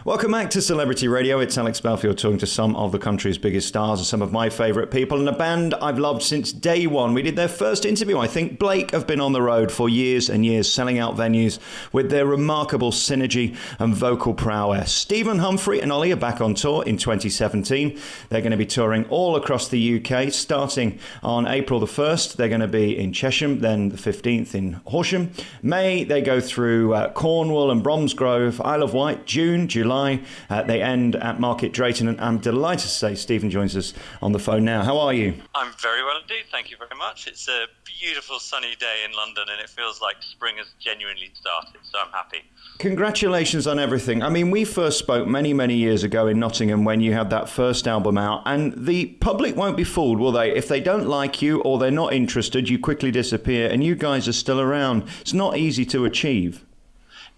Welcome back to Celebrity Radio. It's Alex Belfield talking to some of the country's biggest stars and some of my favourite people, and a band I've loved since day one. We did their first interview. I think Blake have been on the road for years and years, selling out venues with their remarkable synergy and vocal prowess. Stephen, Humphrey and Ollie are back on tour in 2017. They're going to be touring all across the UK, starting on April the 1st. They're going to be in Chesham, then the 15th in Horsham. May, they go through Cornwall and Bromsgrove, Isle of Wight, June, July. They end at Market Drayton, and I'm delighted to say Stephen joins us on the phone now. How are you? I'm very well indeed, thank you very much. It's a beautiful sunny day in London and it feels like spring has genuinely started, so I'm happy. Congratulations on everything. I mean, we first spoke many years ago in Nottingham when you had that first album out, and the public won't be fooled, will they? If they don't like you or they're not interested, you quickly disappear, and you guys are still around. It's not easy to achieve.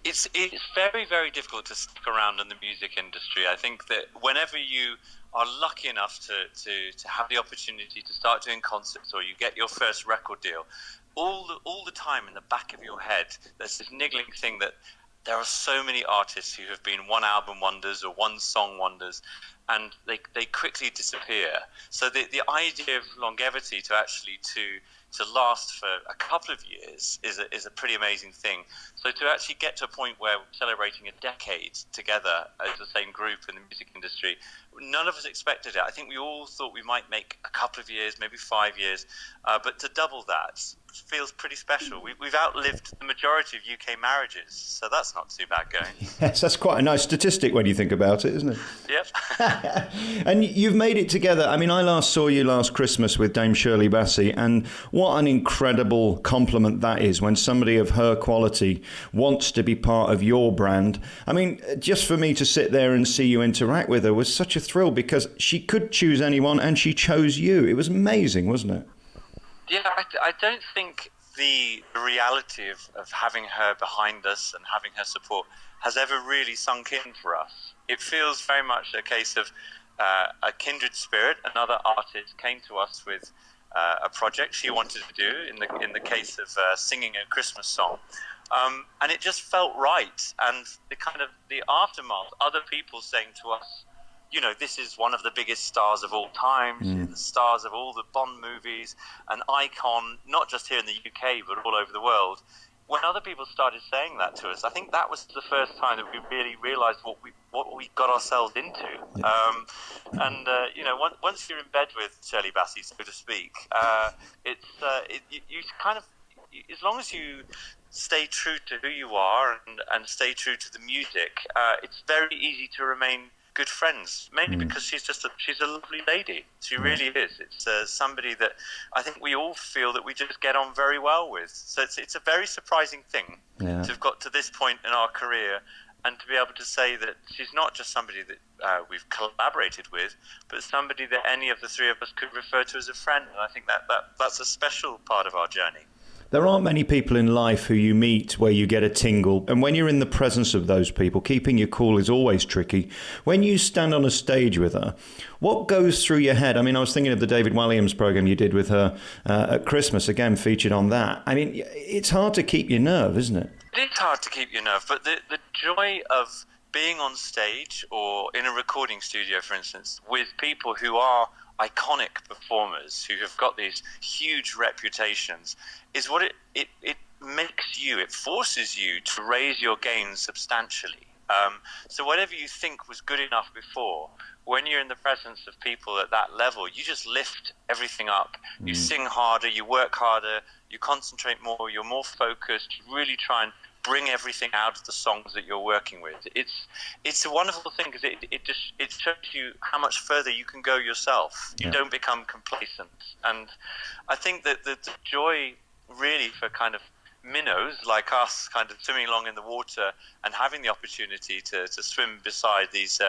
It's very, very difficult to stick around in the music industry. I think that whenever you are lucky enough to have the opportunity to start doing concerts or you get your first record deal, all the time in the back of your head, there's this niggling thing that there are so many artists who have been one album wonders or one song wonders, and they quickly disappear. So the idea of longevity to last for a couple of years is a pretty amazing thing. So to actually get to a point where we're celebrating a decade together as the same group in the music industry, none of us expected it. I think we all thought we might make a couple of years, maybe 5 years, but to double that feels pretty special. We've outlived the majority of UK marriages, so that's not too bad going. Yes, that's quite a nice statistic when you think about it, isn't it? Yep. And you've made it together. I mean, I last saw you last Christmas with Dame Shirley Bassey, and what an incredible compliment that is when somebody of her quality wants to be part of your brand. I mean, just for me to sit there and see you interact with her was such a thrill, because she could choose anyone and she chose you. It was amazing, wasn't it? Yeah, I don't think the reality of having her behind us and having her support has ever really sunk in for us. It feels very much a case of a kindred spirit. Another artist came to us with a project she wanted to do in the case of singing a Christmas song, and it just felt right. And the aftermath, other people saying to us, you know, this is one of the biggest stars of all time, the stars of all the Bond movies, an icon, not just here in the UK, but all over the world. When other people started saying that to us, I think that was the first time that we really realised what we got ourselves into. You know, once you're in bed with Shirley Bassey, so to speak, you kind of, as long as you stay true to who you are and stay true to the music, it's very easy to remain good friends, mainly because she's a lovely lady. She really is. It's somebody that I think we all feel that we just get on very well with. So it's a very surprising thing to have got to this point in our career and to be able to say that she's not just somebody that we've collaborated with, but somebody that any of the three of us could refer to as a friend. And I think that's a special part of our journey. There aren't many people in life who you meet where you get a tingle, and when you're in the presence of those people, keeping your cool is always tricky. When you stand on a stage with her, what goes through your head? I mean, I was thinking of the David Walliams program you did with her at Christmas, again featured on that. I mean, it's hard to keep your nerve, isn't it? It is hard to keep your nerve, but the joy of being on stage or in a recording studio, for instance, with people who are iconic performers who have got these huge reputations is what it makes you, it forces you to raise your game substantially. So whatever you think was good enough before, when you're in the presence of people at that level, you just lift everything up. You sing harder, you work harder, you concentrate more, you're more focused, you really try and bring everything out of the songs that you're working with. It's a wonderful thing because it shows you how much further you can go yourself. You don't become complacent. And I think that the joy really for kind of minnows like us kind of swimming along in the water and having the opportunity to swim beside these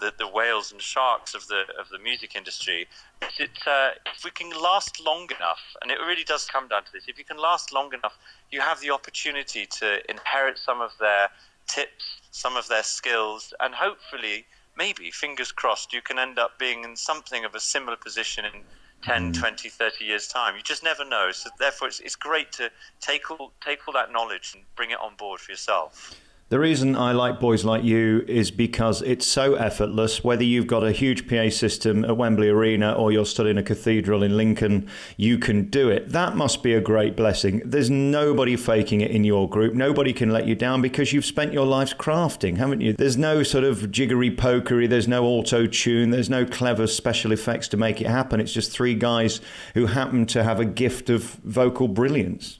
the whales and sharks of the music industry, if we can last long enough, and it really does come down to this, if you can last long enough, you have the opportunity to inherit some of their tips, some of their skills, and hopefully, maybe, fingers crossed, you can end up being in something of a similar position in 10, 20, 30 years' time. You just never know. So therefore, it's great to take all that knowledge and bring it on board for yourself. The reason I like Boys Like You is because it's so effortless. Whether you've got a huge PA system at Wembley Arena or you're stood in a cathedral in Lincoln, you can do it. That must be a great blessing. There's nobody faking it in your group. Nobody can let you down because you've spent your lives crafting, haven't you? There's no sort of jiggery pokery. There's no auto-tune. There's no clever special effects to make it happen. It's just three guys who happen to have a gift of vocal brilliance.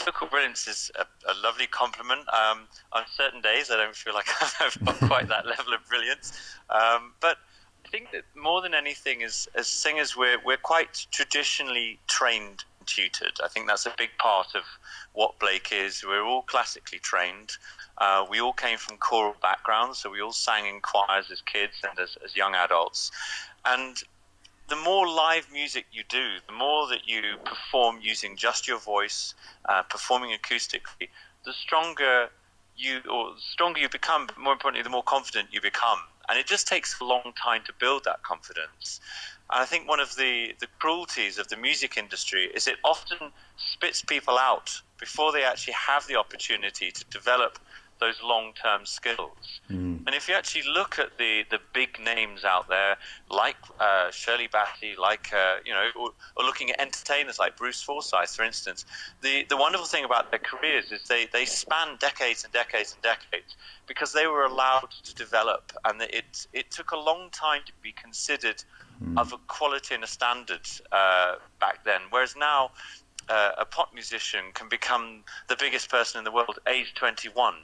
Vocal brilliance is a lovely compliment. On certain days, I don't feel like I've got quite that level of brilliance. But I think that more than anything, as singers, we're quite traditionally trained and tutored. I think that's a big part of what Blake is. We're all classically trained. We all came from choral backgrounds, so we all sang in choirs as kids and as young adults. And the more live music you do, the more that you perform using just your voice, performing acoustically, the stronger you become, but more importantly, the more confident you become. And it just takes a long time to build that confidence. And I think one of the cruelties of the music industry is it often spits people out before they actually have the opportunity to develop those long-term skills. And if you actually look at the big names out there, like Shirley Bassey, like or looking at entertainers like Bruce Forsyth, for instance, the wonderful thing about their careers is they span decades and decades and decades because they were allowed to develop, and it took a long time to be considered of a quality and a standard back then, whereas now a pop musician can become the biggest person in the world age 21.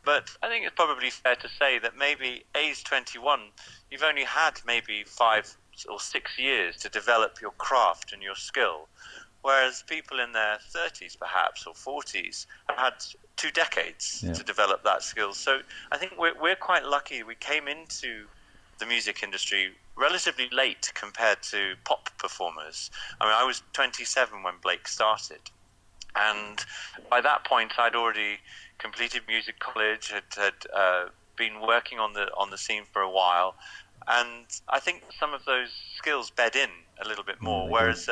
But I think it's probably fair to say that maybe age 21, you've only had maybe 5 or 6 years to develop your craft and your skill, whereas people in their 30s perhaps or 40s have had 2 decades to develop that skill. So I think we're quite lucky. We came into the music industry relatively late compared to pop performers. I mean, I was 27 when Blake started, and by that point I'd already completed music college, had been working on the scene for a while, and I think some of those skills bed in a little bit more. Whereas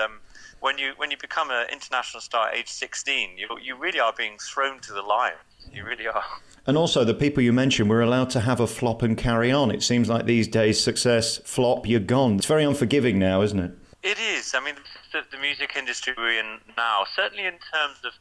when you become an international star at age 16, you really are being thrown to the lions. You really are. And also, the people you mentioned were allowed to have a flop and carry on. It seems like these days, success, flop, you're gone. It's very unforgiving now, isn't it? It is. I mean, the music industry we're in now, certainly in terms of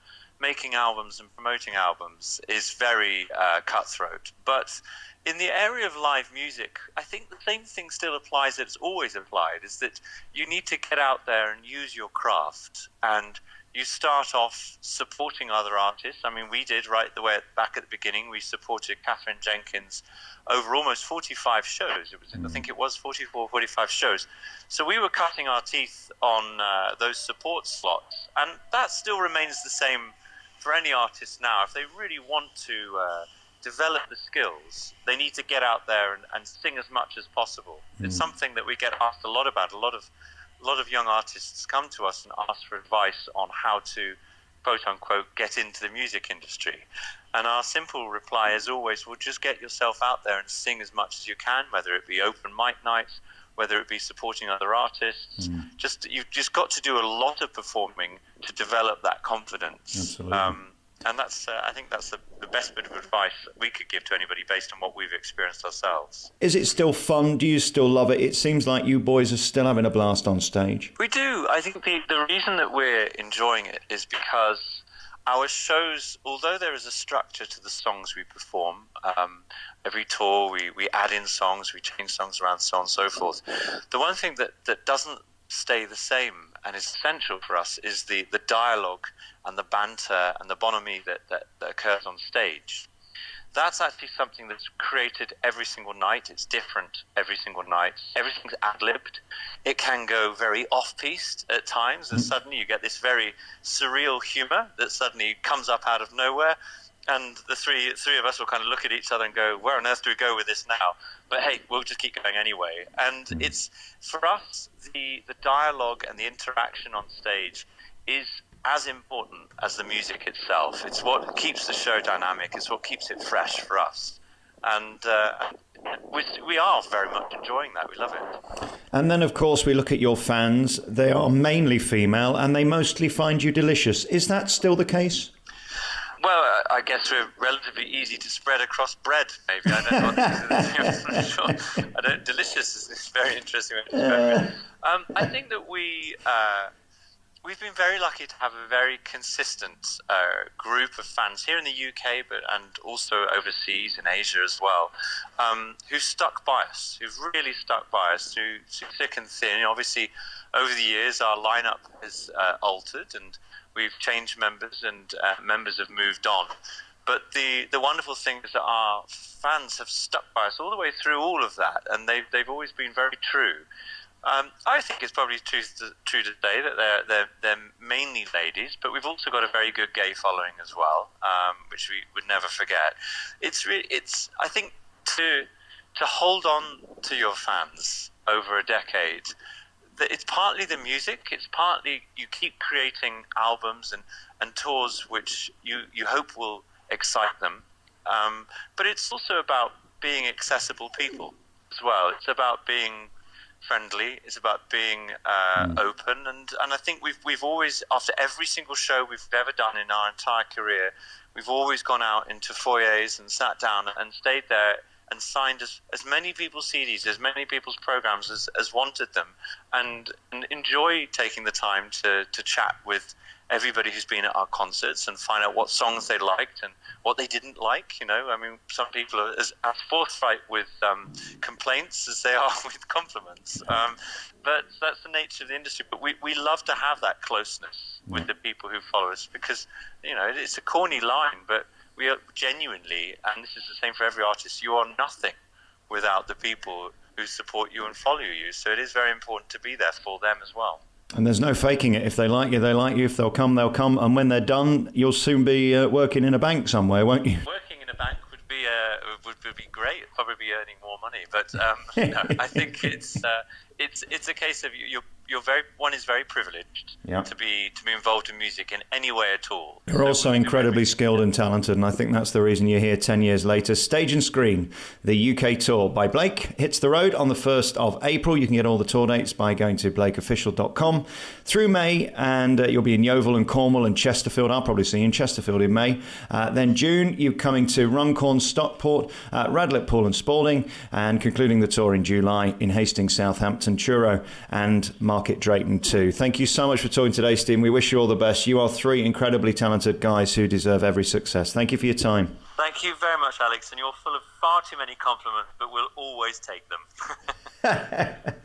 making albums and promoting albums, is very cutthroat. But in the area of live music, I think the same thing still applies that it's always applied, is that you need to get out there and use your craft. And you start off supporting other artists. I mean, we did right the way back at the beginning. We supported Catherine Jenkins over almost 45 shows. I think it was 44, 45 shows. So we were cutting our teeth on those support slots. And that still remains the same for any artist now. If they really want to develop the skills, they need to get out there and sing as much as possible. It's something that we get asked a lot about. A lot of young artists come to us and ask for advice on how to, quote unquote, get into the music industry. And our simple reply is always, well, just get yourself out there and sing as much as you can, whether it be open mic nights, whether it be supporting other artists. You've just got to do a lot of performing to develop that confidence. Absolutely. And that's, I think that's the best bit of advice we could give to anybody based on what we've experienced ourselves. Is it still fun? Do you still love it? It seems like you boys are still having a blast on stage. We do. I think the reason that we're enjoying it is because our shows, although there is a structure to the songs we perform, every tour we add in songs, we change songs around, so on and so forth. The one thing that doesn't stay the same and is essential for us is the dialogue and the banter and the bonhomie that occurs on stage. That's actually something that's created every single night. It's different every single night. Everything's ad-libbed. It can go very off-piste at times, and suddenly you get this very surreal humor that suddenly comes up out of nowhere. And the three of us will kind of look at each other and go, where on earth do we go with this now? But hey, we'll just keep going anyway. And it's, for us, the dialogue and the interaction on stage is as important as the music itself. It's what keeps the show dynamic. It's what keeps it fresh for us. And we are very much enjoying that. We love it. And then, of course, we look at your fans. They are mainly female, and they mostly find you delicious. Is that still the case? Well, I guess we're relatively easy to spread across bread. Maybe I don't know. I'm sure. I don't. Delicious is very interesting. I think that we've been very lucky to have a very consistent group of fans here in the UK, and also overseas in Asia as well, who stuck by us, who've really stuck by us through thick and thin. Obviously, over the years, our lineup has altered, and we've changed members, and members have moved on. But the wonderful thing is that our fans have stuck by us all the way through all of that, and they've always been very true. I think it's probably true today that they're mainly ladies, but we've also got a very good gay following as well, which we would never forget. I think to hold on to your fans over a decade, it's partly the music, it's partly you keep creating albums and tours which you hope will excite them, but it's also about being accessible people as well. It's about being friendly, it's about being open, and I think we've always, after every single show we've ever done in our entire career, we've always gone out into foyers and sat down and stayed there and signed as many people's CDs, as many people's programs as wanted them, and enjoy taking the time to chat with everybody who's been at our concerts and find out what songs they liked and what they didn't like. I mean, some people are as forthright with complaints as they are with compliments. But that's the nature of the industry. But we love to have that closeness with the people who follow us, because, it's a corny line, but we are genuinely, and this is the same for every artist, you are nothing without the people who support you and follow you. So it is very important to be there for them as well. And there's no faking it. If they like you, they like you. If they'll come, they'll come. And when they're done, you'll soon be working in a bank somewhere, won't you? Working in a bank would be great. Probably be earning more money. But I think it's a case of one is very privileged to be involved in music in any way at all. You're also incredibly skilled and talented, and I think that's the reason you're here 10 years later. Stage and Screen, the UK tour by Blake, hits the road on the 1st of April. You can get all the tour dates by going to blakeofficial.com through May, and you'll be in Yeovil and Cornwall and Chesterfield. I'll probably see you in Chesterfield in May. Then June, you're coming to Runcorn, Stockport, Radlett, Poole and Spalding, and concluding the tour in July in Hastings, Southampton, Truro and Market Drayton too. Thank you so much for talking today, Stephen. We wish you all the best. You are three incredibly talented guys who deserve every success. Thank you for your time. Thank you very much, Alex, and you're full of far too many compliments, but we'll always take them.